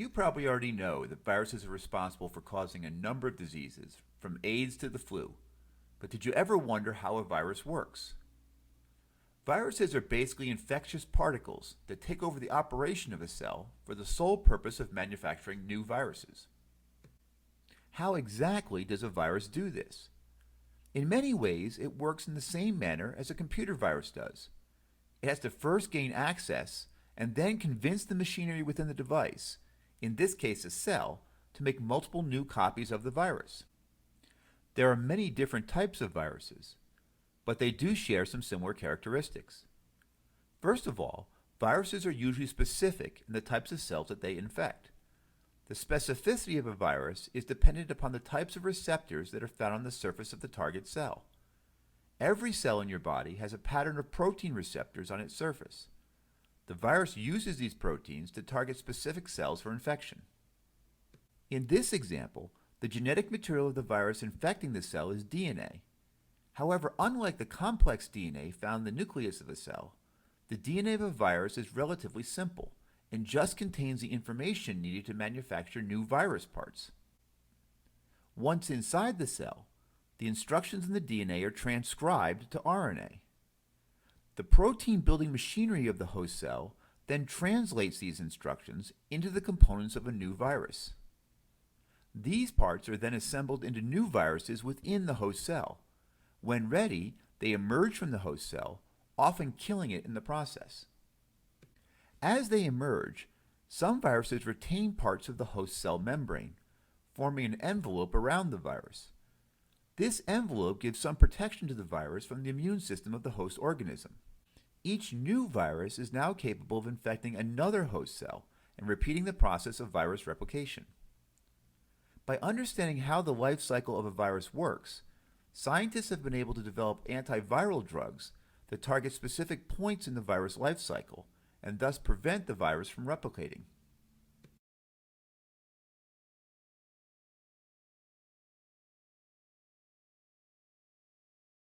You probably already know that viruses are responsible for causing a number of diseases, from AIDS to the flu. But did you ever wonder how a virus works? Viruses are basically infectious particles that take over the operation of a cell for the sole purpose of manufacturing new viruses. How exactly does a virus do this? In many ways, it works in the same manner as a computer virus does. It has to first gain access and then convince the machinery within the device, in this case a cell, to make multiple new copies of the virus. There are many different types of viruses, but they do share some similar characteristics. First of all, viruses are usually specific in the types of cells that they infect. The specificity of a virus is dependent upon the types of receptors that are found on the surface of the target cell. Every cell in your body has a pattern of protein receptors on its surface. The virus uses these proteins to target specific cells for infection. In this example, the genetic material of the virus infecting the cell is DNA. However, unlike the complex DNA found in the nucleus of a cell, the DNA of a virus is relatively simple and just contains the information needed to manufacture new virus parts. Once inside the cell, the instructions in the DNA are transcribed to RNA. The protein-building machinery of the host cell then translates these instructions into the components of a new virus. These parts are then assembled into new viruses within the host cell. When ready, they emerge from the host cell, often killing it in the process. As they emerge, some viruses retain parts of the host cell membrane, forming an envelope around the virus. This envelope gives some protection to the virus from the immune system of the host organism. Each new virus is now capable of infecting another host cell and repeating the process of virus replication. By understanding how the life cycle of a virus works, scientists have been able to develop antiviral drugs that target specific points in the virus life cycle and thus prevent the virus from replicating.